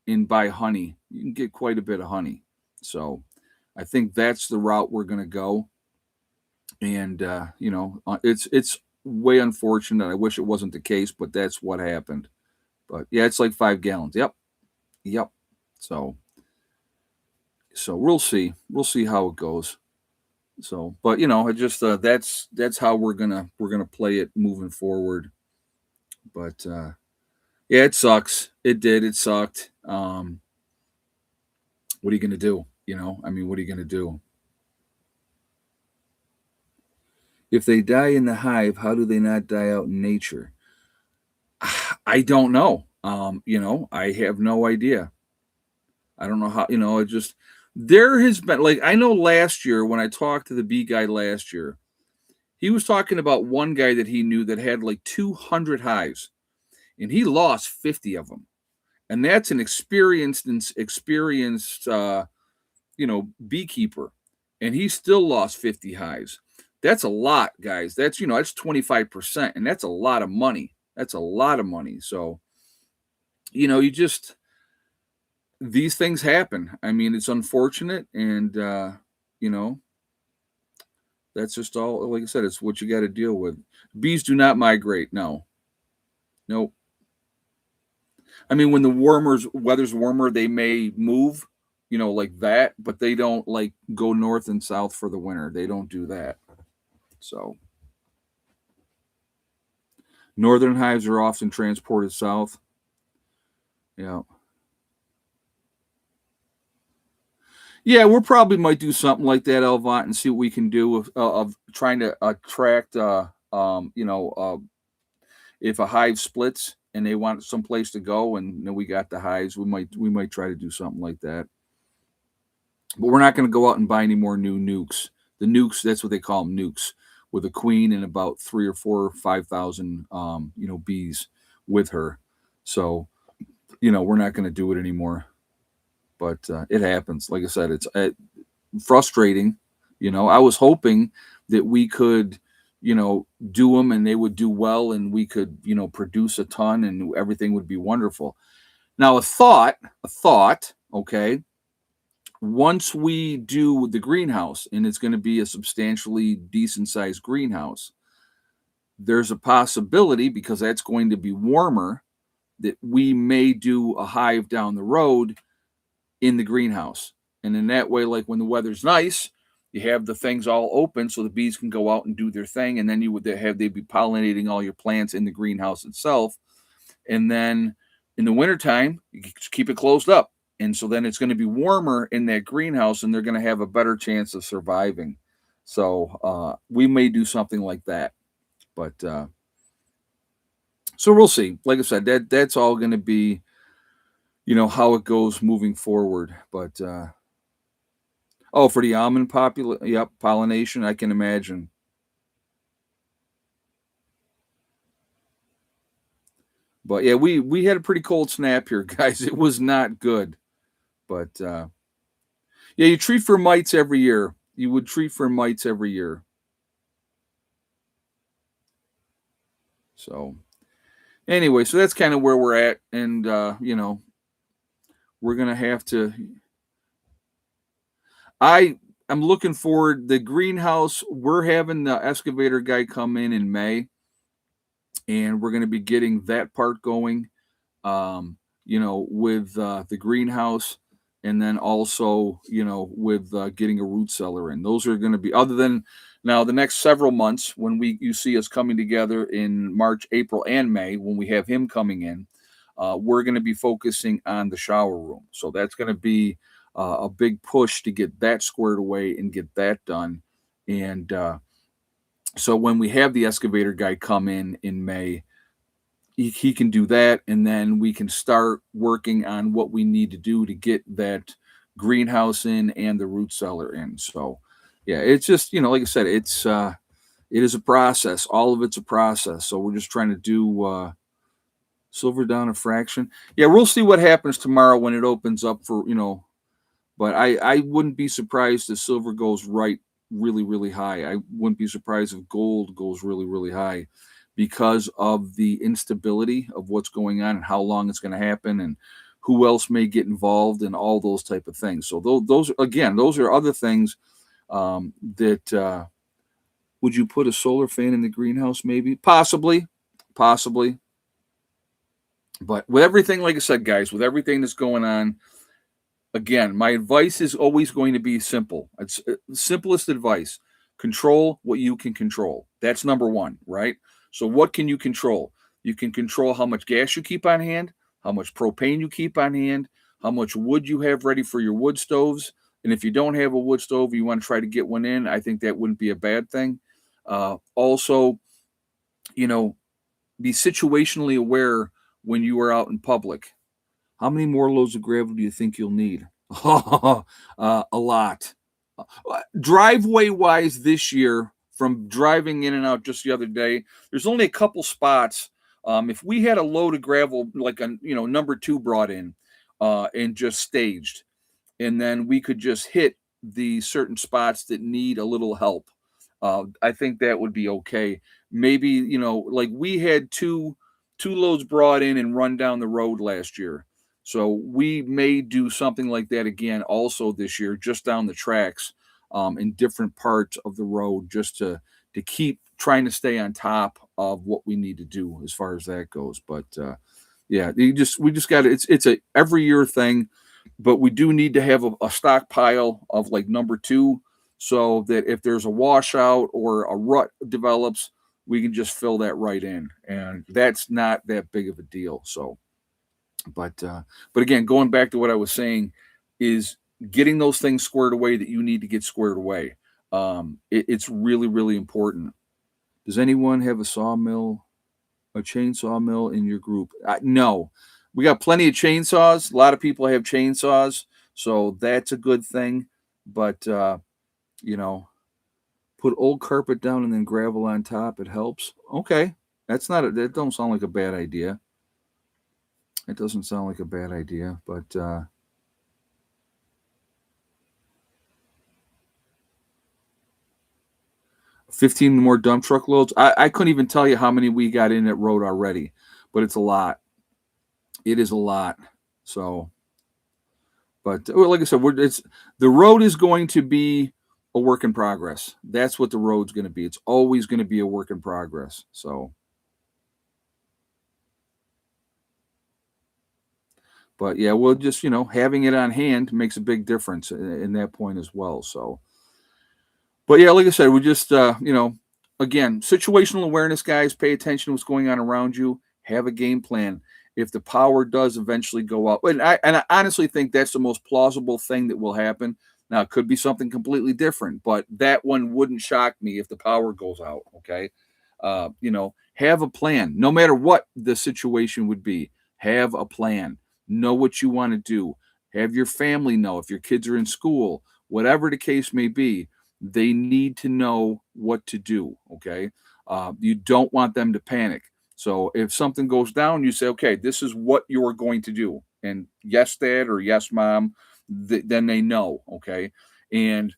in buy honey, you can get quite a bit of honey. So I think that's the route we're going to go. And it's way unfortunate. I wish it wasn't the case, but that's what happened. But yeah, it's like 5 gallons. Yep, yep. So we'll see. We'll see how it goes. So, but I just that's how we're gonna play it moving forward. But yeah, it sucks. It did. It sucked. What are you gonna do? I mean, what are you gonna do? If they die in the hive, how do they not die out in nature? I don't know. I have no idea. I don't know how, it just there has been like I know last year when I talked to the bee guy last year, he was talking about one guy that he knew that had like 200 hives and he lost 50 of them. And that's an experienced beekeeper and he still lost 50 hives. That's a lot, guys. That's 25% and that's a lot of money. That's a lot of money. So, you just these things happen. I mean, it's unfortunate and you know, that's just all like I said, it's what you got to deal with. Bees do not migrate, no. Nope. I mean, when the weather's warmer, they may move, like that, but they don't like go north and south for the winter. They don't do that. So, northern hives are often transported south. Yeah. Yeah, we'll probably might do something like that, Elvont, and see what we can do of trying to attract, if a hive splits and they want some place to go, and we got the hives, we might try to do something like that. But we're not going to go out and buy any more new nukes. The nukes, that's what they call them, nukes, with a queen and about 3 or 4 or 5,000, bees with her. So, we're not going to do it anymore. But it happens. Like I said, it's frustrating. I was hoping that we could, do them and they would do well and we could, produce a ton and everything would be wonderful. Now, a thought, okay, once we do the greenhouse and it's going to be a substantially decent sized greenhouse, there's a possibility because that's going to be warmer that we may do a hive down the road in the greenhouse. And in that way, like when the weather's nice, you have the things all open so the bees can go out and do their thing. And then they'd be pollinating all your plants in the greenhouse itself. And then in the wintertime, you just keep it closed up. And so then it's going to be warmer in that greenhouse and they're going to have a better chance of surviving. So we may do something like that. But so we'll see. Like I said, that's all going to be, how it goes moving forward. But for the almond pollination, I can imagine. But yeah, we had a pretty cold snap here, guys. It was not good. But yeah, you treat for mites every year. You would treat for mites every year. So anyway, so that's kind of where we're at, and we're gonna have to. I'm looking forward. The greenhouse, we're having the excavator guy come in May, and we're gonna be getting that part going. With the greenhouse, and then also, with getting a root cellar in. Those are going to be other than now the next several months when you see us coming together in March, April, and May when we have him coming in. We're going to be focusing on the shower room, so that's going to be a big push to get that squared away and get that done. And so when we have the excavator guy come in May, he can do that, and then we can start working on what we need to do to get that greenhouse in and the root cellar in. So yeah, it's just, like I said, It is a process. All of it's a process. So we're just trying to do silver down a fraction. Yeah, we'll see what happens tomorrow when it opens up for, but I wouldn't be surprised if silver goes right really, really high. I wouldn't be surprised if gold goes really, really high because of the instability of what's going on and how long it's going to happen and who else may get involved and all those type of things. So those again, those are other things that would you put a solar fan in the greenhouse? Maybe, possibly, possibly. But with everything, like I said, guys, with everything that's going on, again, my advice is always going to be simple. It's simplest advice. Control what you can control. That's number one, right? So, what can you control? You can control how much gas you keep on hand, how much propane you keep on hand, how much wood you have ready for your wood stoves. And if you don't have a wood stove, you want to try to get one in, I think that wouldn't be a bad thing. Also, you know, be situationally aware when you are out in public. How many more loads of gravel do you think you'll need? A lot. Driveway wise, this year, from driving in and out just the other day, there's only a couple spots. If we had a load of gravel, like a number two brought in, and just staged, and then we could just hit the certain spots that need a little help. I think that would be okay. Maybe like we had two loads brought in and run down the road last year. So we may do something like that again also this year, just down the tracks, in different parts of the road, just to keep trying to stay on top of what we need to do as far as that goes. But yeah, we just got to. It's a every year thing, but we do need to have a stockpile of like number two, so that if there's a washout or a rut develops, we can just fill that right in, and that's not that big of a deal. So, but again, going back to what I was saying, is getting those things squared away that you need to get squared away. It's really, really important. Does anyone have a chainsaw mill in your group? No, we got plenty of chainsaws. A lot of people have chainsaws, so that's a good thing. But you know, put old carpet down and then gravel on top. It helps. Okay, that don't sound like a bad idea. It doesn't sound like a bad idea, but 15 more dump truck loads. I couldn't even tell you how many we got in that road already, but it's a lot. It is a lot. So, but well, like I said, it's the road is going to be a work in progress. That's what the road's going to be. It's always going to be a work in progress. So, but yeah, we'll just having it on hand makes a big difference in that point as well. So, but yeah, like I said, we just again, situational awareness, guys. Pay attention to what's going on around you. Have a game plan. If the power does eventually go up, and I honestly think that's the most plausible thing that will happen. Now, it could be something completely different, but that one wouldn't shock me if the power goes out. Okay, have a plan. No matter what the situation would be, have a plan. Know what you want to do. Have your family know if your kids are in school, whatever the case may be. They need to know what to do. Okay, you don't want them to panic. So if something goes down, you say, okay, this is what you're going to do. And yes, dad, or yes, mom, then they know. Okay. And,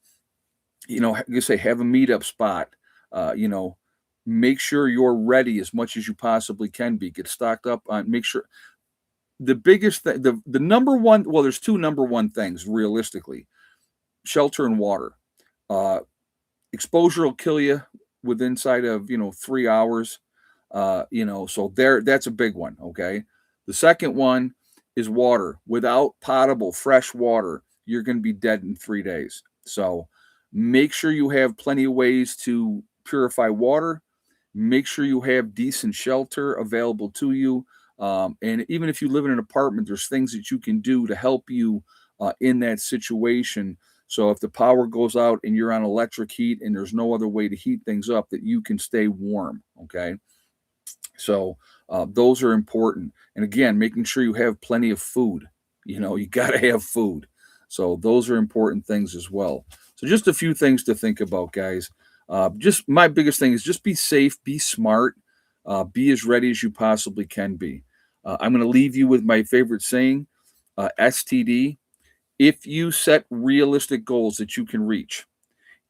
you say, have a meetup spot, make sure you're ready as much as you possibly can be. Get stocked up on, make sure the biggest thing, the number one, well, there's two number one things realistically: shelter and water. Uh, Exposure will kill you with inside of 3 hours. So that's a big one. Okay. The second one is water. Without potable fresh water, you're going to be dead in 3 days. So make sure you have plenty of ways to purify water. Make sure you have decent shelter available to you. And even if you live in an apartment, there's things that you can do to help you in that situation. So if the power goes out and you're on electric heat and there's no other way to heat things up, that you can stay warm. Okay. So those are important. And again, making sure you have plenty of food. You got to have food. So those are important things as well. So just a few things to think about, guys. Just my biggest thing is just be safe, be smart, be as ready as you possibly can be. I'm going to leave you with my favorite saying, STD. If you set realistic goals that you can reach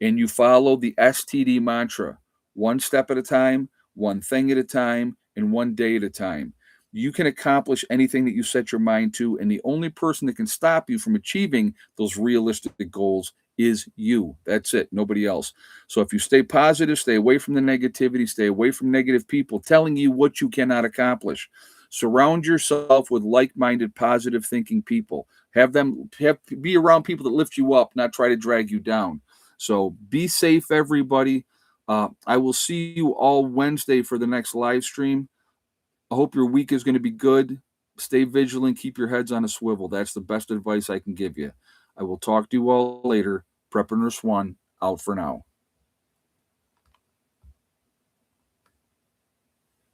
and you follow the STD mantra, one step at a time, one thing at a time, and one day at a time, you can accomplish anything that you set your mind to. And the only person that can stop you from achieving those realistic goals is you. That's it, nobody else. So if you stay positive, stay away from the negativity, stay away from negative people telling you what you cannot accomplish. Surround yourself with like-minded, positive thinking people. Be around people that lift you up, not try to drag you down. So be safe, everybody. I will see you all Wednesday for the next live stream. I hope your week is going to be good. Stay vigilant. Keep your heads on a swivel. That's the best advice I can give you. I will talk to you all later. Prepper Nurse One, out for now.